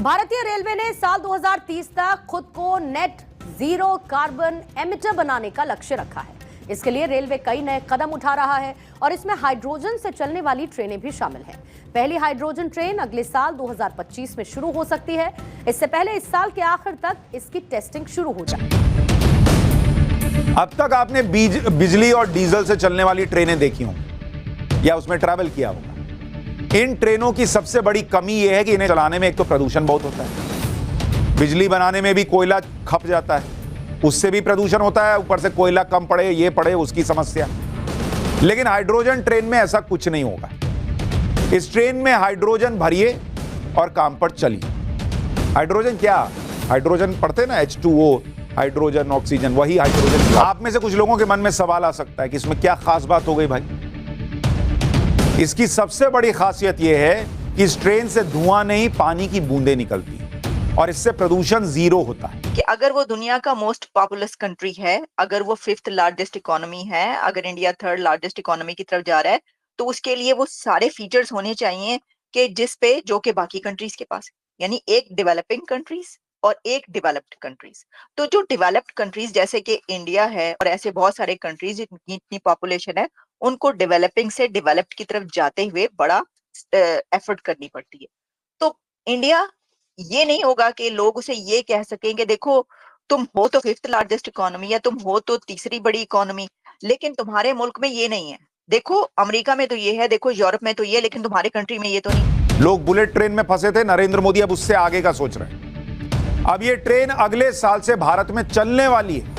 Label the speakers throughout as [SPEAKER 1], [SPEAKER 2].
[SPEAKER 1] भारतीय रेलवे ने साल 2030 तक खुद को नेट जीरो कार्बन एमिटर बनाने का लक्ष्य रखा है। इसके लिए रेलवे कई नए कदम उठा रहा है और इसमें हाइड्रोजन से चलने वाली ट्रेनें भी शामिल हैं। पहली हाइड्रोजन ट्रेन अगले साल 2025 में शुरू हो सकती है। इससे पहले इस साल के आखिर तक इसकी टेस्टिंग शुरू हो जाए।
[SPEAKER 2] अब तक आपने बिजली और डीजल से चलने वाली ट्रेनें देखी होंगी या उसमें ट्रैवल किया होगा। इन ट्रेनों की सबसे बड़ी कमी यह है कि इन्हें चलाने में एक तो प्रदूषण बहुत होता है, बिजली बनाने में भी कोयला खप जाता है, उससे भी प्रदूषण होता है, ऊपर से कोयला कम पड़े ये पड़े उसकी समस्या। लेकिन हाइड्रोजन ट्रेन में ऐसा कुछ नहीं होगा। इस ट्रेन में हाइड्रोजन भरिए और काम पर चलिए। हाइड्रोजन क्या? हाइड्रोजन पढ़ते ना, H2O, हाइड्रोजन ऑक्सीजन, वही हाइड्रोजन। आप में से कुछ लोगों के मन में सवाल आ सकता है कि इसमें क्या खास बात हो गई भाई। इसकी सबसे बड़ी खासियत यह है कि इस ट्रेन से धुआं नहीं, पानी की बूंदें निकलती हैं और इससे प्रदूषण जीरो होता है।
[SPEAKER 3] कि अगर वो दुनिया का मोस्ट पॉपुलस कंट्री है, अगर वो 5th लार्जेस्ट इकोनॉमी है, अगर इंडिया 3rd लार्जेस्ट इकोनॉमी की तरफ जा रहा है, तो उसके लिए वो सारे फीचर्स होने चाहिए कि जिस पे जो कि बाकी कंट्रीज के पास, यानी एक डेवलपिंग कंट्रीज और एक डेवलप्ड कंट्रीज। तो जो डेवलप्ड कंट्रीज जैसे कि इंडिया है और ऐसे बहुत सारे कंट्रीज इतनी पॉपुलेशन है, उनको डेवलपिंग से डेवलप्ड की तरफ जाते हुए बड़ा एफर्ट करनी पड़ती है। तो इंडिया ये नहीं होगा कि लोग उसे ये कह सकें कि देखो तुम हो तो 5th लार्जेस्ट इकोनॉमी या तुम हो तो तीसरी बड़ी इकोनॉमी, लेकिन तुम्हारे मुल्क में ये नहीं है। देखो अमेरिका में तो ये है, देखो यूरोप में तो ये, लेकिन तुम्हारे कंट्री में ये तो नहीं।
[SPEAKER 2] लोग बुलेट ट्रेन में फंसे थे, नरेंद्र मोदी अब उससे आगे का सोच रहे हैं। अब ये ट्रेन अगले साल से भारत में चलने वाली है।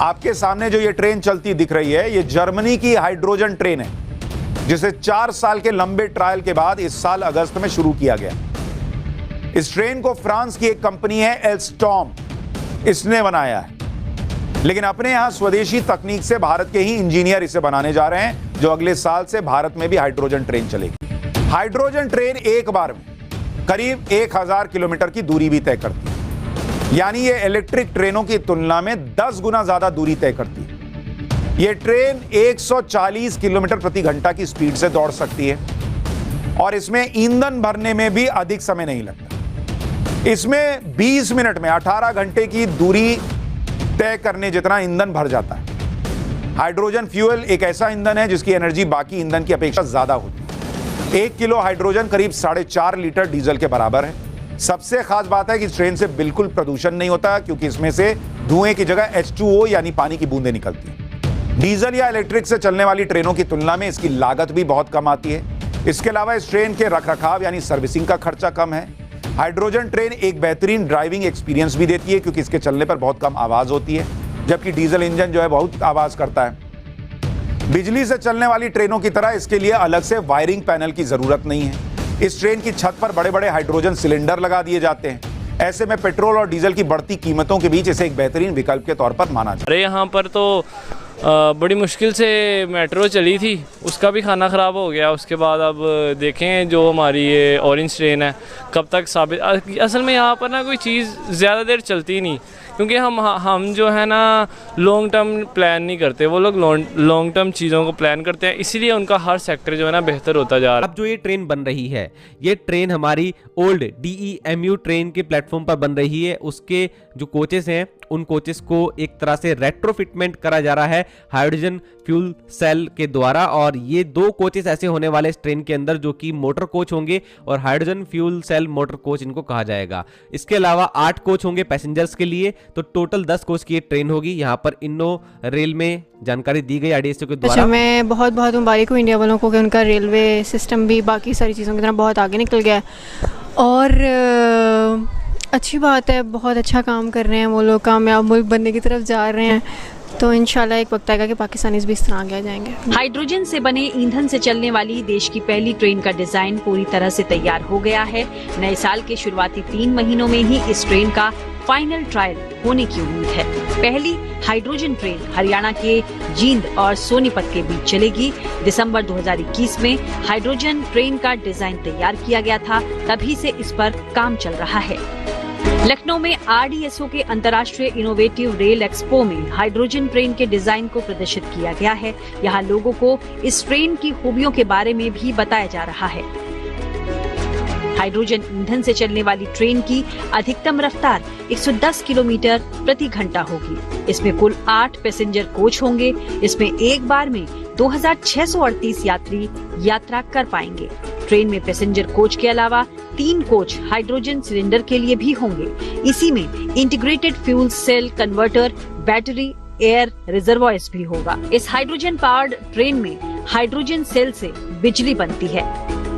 [SPEAKER 2] आपके सामने जो ये ट्रेन चलती दिख रही है, ये जर्मनी की हाइड्रोजन ट्रेन है, जिसे 4 साल के लंबे ट्रायल के बाद इस साल अगस्त में शुरू किया गया। इस ट्रेन को फ्रांस की एक कंपनी है एल्स्टॉम, इसने बनाया है। लेकिन अपने यहां स्वदेशी तकनीक से भारत के ही इंजीनियर इसे बनाने जा रहे हैं, जो अगले साल से भारत में भी हाइड्रोजन ट्रेन चलेगी। हाइड्रोजन ट्रेन एक बार में करीब 1000 किलोमीटर की दूरी भी तय करती है, यानी ये इलेक्ट्रिक ट्रेनों की तुलना में 10 गुना ज्यादा दूरी तय करती है। ये ट्रेन 140 किलोमीटर प्रति घंटा की स्पीड से दौड़ सकती है और इसमें ईंधन भरने में भी अधिक समय नहीं लगता। इसमें 20 मिनट में 18 घंटे की दूरी तय करने जितना ईंधन भर जाता है। हाइड्रोजन फ्यूल एक ऐसा ईंधन है जिसकी एनर्जी बाकी ईंधन की अपेक्षा ज्यादा होती है। 1 किलो हाइड्रोजन करीब 4.5 लीटर डीजल के बराबर है। सबसे खास बात है कि इस ट्रेन से बिल्कुल प्रदूषण नहीं होता, क्योंकि इसमें से धुएं की जगह H2O यानी पानी की बूंदें निकलती हैं। डीजल या इलेक्ट्रिक से चलने वाली ट्रेनों की तुलना में इसकी लागत भी बहुत कम आती है। इसके अलावा इस ट्रेन के रखरखाव यानी सर्विसिंग का खर्चा कम है। हाइड्रोजन ट्रेन एक बेहतरीन ड्राइविंग एक्सपीरियंस भी देती है, क्योंकि इसके चलने पर बहुत कम आवाज होती है, जबकि डीजल इंजन जो है बहुत आवाज करता है। बिजली से चलने वाली ट्रेनों की तरह इसके लिए अलग से वायरिंग पैनल की जरूरत नहीं है। इस ट्रेन की छत पर बड़े बड़े हाइड्रोजन सिलेंडर लगा दिए जाते हैं। ऐसे में पेट्रोल और डीजल की बढ़ती कीमतों के बीच इसे एक बेहतरीन विकल्प के तौर पर माना जाता है।
[SPEAKER 4] अरे यहाँ पर तो बड़ी मुश्किल से मेट्रो चली थी, उसका भी खाना ख़राब हो गया। उसके बाद अब देखें जो हमारी ये ऑरेंज ट्रेन है कब तक साबित। असल में यहाँ पर ना कोई चीज़ ज़्यादा देर चलती नहीं, क्योंकि हम जो है ना लॉन्ग टर्म प्लान नहीं करते, वो लोग लॉन्ग टर्म चीज़ों को प्लान करते हैं, इसीलिए उनका हर सेक्टर जो है ना बेहतर होता जा रहा है।
[SPEAKER 5] अब जो ये ट्रेन बन रही है, ये ट्रेन हमारी ओल्ड DEMU ट्रेन के प्लेटफॉर्म पर बन रही है। उसके जो कोचेस हैं उन कोचेस को एक तरह से रेट्रोफिटमेंट करा जा रहा है हाइड्रोजन फ्यूल सेल के द्वारा, और ये 2 कोचेस ऐसे होने वाले इस ट्रेन के अंदर जो कि मोटर कोच होंगे और hydrogen fuel cell motor coach इनको कहा जाएगा। इसके अलावा 8 कोच होंगे पैसेंजर्स के लिए, तो टोटल 10 कोच की ये ट्रेन होगी। यहाँ पर इन्नो रेल में जानकारी दी गई IDSO के द्वारा।
[SPEAKER 6] अच्छा, मैं बहुत मुबारक हूँ इंडिया वालों को कि उनका रेलवे सिस्टम भी बाकी सारी चीज़ों की तरह बहुत आगे निकल गया है और अच्छी बात है, बहुत अच्छा काम कर रहे हैं वो लोग, कामयाब मुल्क बनने की तरफ जा रहे हैं। तो इंशाल्लाह एक वक्त आएगा कि पाकिस्तानीज़ भी इस तरह आगे आ जाएंगे।
[SPEAKER 7] हाइड्रोजन से बने ईंधन से चलने वाली देश की पहली ट्रेन का डिजाइन पूरी तरह से तैयार हो गया है। नए साल के शुरुआती 3 महीनों में ही इस ट्रेन का फाइनल ट्रायल होने की उम्मीद है। पहली हाइड्रोजन ट्रेन हरियाणा के जींद और सोनीपत के बीच चलेगी। दिसंबर 2021 में हाइड्रोजन ट्रेन का डिजाइन तैयार किया गया था, तभी से इस पर काम चल रहा है। लखनऊ में RDSO के अंतर्राष्ट्रीय इनोवेटिव रेल एक्सपो में हाइड्रोजन ट्रेन के डिजाइन को प्रदर्शित किया गया है। यहाँ लोगों को इस ट्रेन की खूबियों के बारे में भी बताया जा रहा है। हाइड्रोजन ईंधन से चलने वाली ट्रेन की अधिकतम रफ्तार 110 किलोमीटर प्रति घंटा होगी। इसमें कुल 8 पैसेंजर कोच होंगे। इसमें एक बार में 2638 यात्री यात्रा कर पाएंगे। ट्रेन में पैसेंजर कोच के अलावा 3 कोच हाइड्रोजन सिलेंडर के लिए भी होंगे। इसी में integrated fuel cell converter, battery, air reservoirs भी होगा। इस हाइड्रोजन पावर्ड ट्रेन में हाइड्रोजन सेल से बिजली बनती है,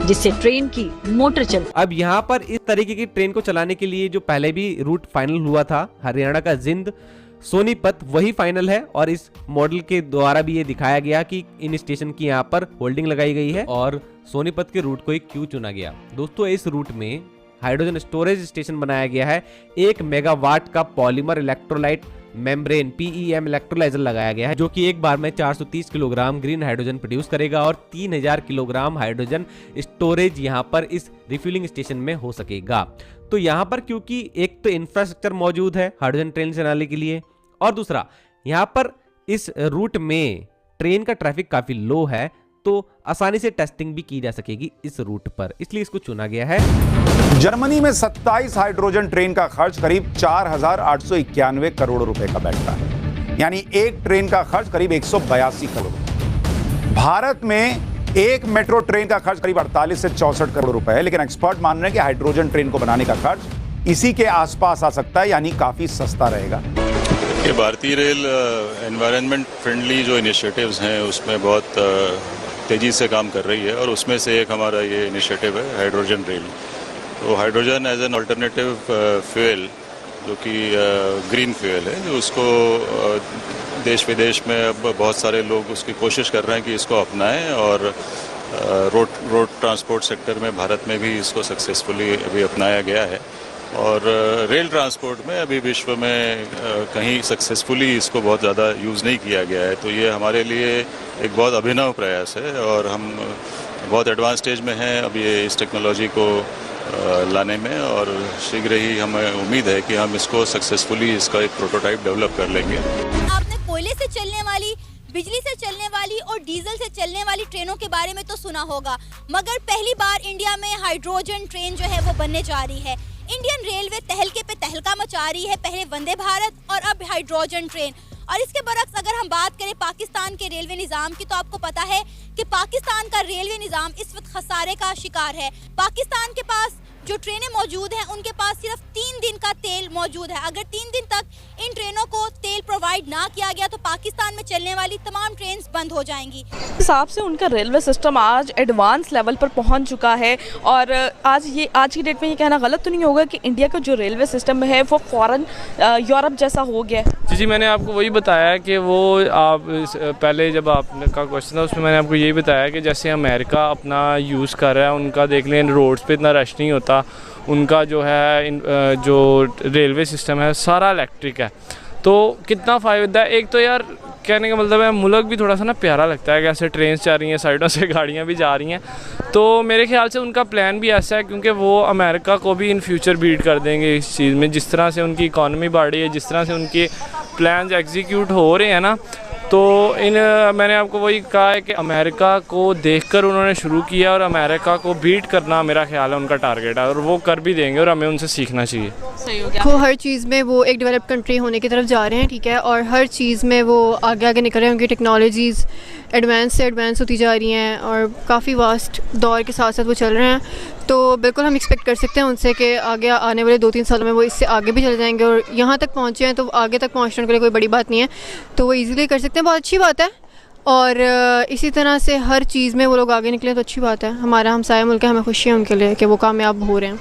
[SPEAKER 7] जिससे ट्रेन की मोटर चलती है।
[SPEAKER 5] अब यहाँ पर इस तरीके की ट्रेन को चलाने के लिए जो पहले भी रूट फाइनल हुआ था, हरियाणा का जिंद सोनीपत, वही फाइनल है। और इस मॉडल के द्वारा भी ये दिखाया गया कि इन स्टेशन की यहाँ पर होल्डिंग लगाई गई है और सोनीपत के रूट को ही क्यों चुना गया। दोस्तों, इस रूट में हाइड्रोजन स्टोरेज स्टेशन बनाया गया है। 1 मेगावाट का polymer electrolyte membrane PEM electrolyser लगाया गया है, जो कि एक बार में 430 किलोग्राम ग्रीन हाइड्रोजन प्रोड्यूस करेगा और 3000 किलोग्राम हाइड्रोजन स्टोरेज यहां पर इस रिफ्यूलिंग स्टेशन में हो सकेगा। तो यहां पर क्योंकि एक तो इंफ्रास्ट्रक्चर मौजूद है हाइड्रोजन ट्रेन चलाने के लिए, और दूसरा यहां पर इस रूट में ट्रेन का ट्रैफिक काफी लो है, तो आसानी से टेस्टिंग भी की जा सकेगी इस रूट पर, इसलिए इसको चुना गया है।
[SPEAKER 2] जर्मनी में 27 हाइड्रोजन ट्रेन का खर्च करीब 4891 करोड़ रुपए का बैठता है, यानी एक ट्रेन का खर्च करीब 182 करोड़। भारत में एक मेट्रो ट्रेन का खर्च करीब 48 से 64 करोड़ रुपए है, लेकिन एक्सपर्ट मान रहे हैं कि हाइड्रोजन ट्रेन को बनाने का खर्च इसी के आसपास आ सकता है, यानी काफी सस्ता रहेगा।
[SPEAKER 8] ये भारतीय रेल एनवायरनमेंट फ्रेंडली जो इनिशिएटिव्स हैं उसमें बहुत तेज़ी से काम कर रही है, और उसमें से एक हमारा ये इनिशिएटिव है हाइड्रोजन रेल। तो hydrogen as an alternative fuel, जो कि ग्रीन फ्यूल है, जो उसको देश विदेश में अब बहुत सारे लोग उसकी कोशिश कर रहे हैं कि इसको अपनाएं, और रोड ट्रांसपोर्ट सेक्टर में भारत में भी इसको सक्सेसफुली अभी अपनाया गया है। और रेल ट्रांसपोर्ट में अभी विश्व में कहीं सक्सेसफुली इसको बहुत ज़्यादा यूज़ नहीं किया गया है। तो ये हमारे लिए एक बहुत अभिनव प्रयास है, और हम बहुत एडवांस स्टेज में हैं अब ये इस टेक्नोलॉजी को लाने में, और शीघ्र ही हमें उम्मीद है कि हम इसको सक्सेसफुली इसका एक प्रोटोटाइप डेवलप कर लेंगे।
[SPEAKER 9] आपने कोयले से चलने वाली, बिजली से चलने वाली और डीजल से चलने वाली ट्रेनों के बारे में तो सुना होगा, मगर पहली बार इंडिया में हाइड्रोजन ट्रेन जो है वो बनने जा रही है। इंडियन रेलवे तहलके पे तहलका मचा रही है, पहले वंदे भारत और अब हाइड्रोजन ट्रेन। और इसके बरक्स अगर हम बात करें पाकिस्तान के रेलवे निज़ाम की, तो आपको पता है कि पाकिस्तान का रेलवे निज़ाम इस वक्त खसारे का शिकार है। पाकिस्तान के पास जो ट्रेनें मौजूद हैं उनके पास सिर्फ 3 दिन का तेल मौजूद है। अगर 3 दिन तक इन ट्रेनों को तेल प्रोवाइड ना किया गया तो पाकिस्तान में चलने वाली तमाम ट्रेन बंद हो जाएंगी।
[SPEAKER 10] हिसाब से उनका रेलवे सिस्टम आज एडवांस लेवल पर पहुंच चुका है, और आज की डेट में ये कहना गलत तो नहीं होगा कि इंडिया का जो रेलवे सिस्टम है वो फॉरेन यूरोप जैसा हो गया है।
[SPEAKER 4] जी, मैंने आपको वही बताया कि वो आप पहले जब आपने का क्वेश्चन था उसमें मैंने आपको यही बताया कि जैसे अमेरिका अपना यूज़ कर रहा है, उनका देख लें रोड्स पे इतना रश नहीं होता, उनका जो है जो रेलवे सिस्टम है सारा इलेक्ट्रिक है, तो कितना फ़ायदा है। एक तो यार कहने का मतलब है मुल्क भी थोड़ा सा ना प्यारा लगता है कि ऐसे ट्रेन जा रही हैं, साइडों से गाड़ियाँ भी जा रही हैं। तो मेरे ख्याल से उनका प्लान भी ऐसा है, क्योंकि वो अमेरिका को भी इन फ्यूचर बीट कर देंगे इस चीज़ में, जिस तरह से उनकी इकॉनमी बढ़ रही है, जिस तरह से उनके प्लान्स एग्जीक्यूट हो रहे हैं ना। तो मैंने आपको वही कहा है कि अमेरिका को देखकर उन्होंने शुरू किया, और अमेरिका को बीट करना मेरा ख्याल है उनका टारगेट है, और वो कर भी देंगे, और हमें उनसे सीखना चाहिए।
[SPEAKER 10] सही हो गया।
[SPEAKER 6] वो हर चीज़ में वो एक डेवलप्ड कंट्री होने की तरफ जा रहे हैं, ठीक है, और हर चीज़ में वो आगे आगे निकल रहे हैं। उनकी टेक्नोलॉजीज़ एडवांस से एडवांस होती जा रही हैं, और काफ़ी वास्ट दौर के साथ साथ वो चल रहे हैं। तो बिल्कुल हम एक्सपेक्ट कर सकते हैं उनसे कि आगे आने वाले 2-3 सालों में वो इससे आगे भी चले जाएंगे, और यहाँ तक पहुँचे हैं तो आगे तक पहुँचने के लिए कोई बड़ी बात नहीं है, तो वो ईज़िली कर सकते हैं। बहुत अच्छी बात है, और इसी तरह से हर चीज़ में वो लोग आगे निकले तो अच्छी बात है। हमारा हमसाया मुल्क है, हमें खुशी है उनके लिए कि वो कामयाब हो रहे हैं।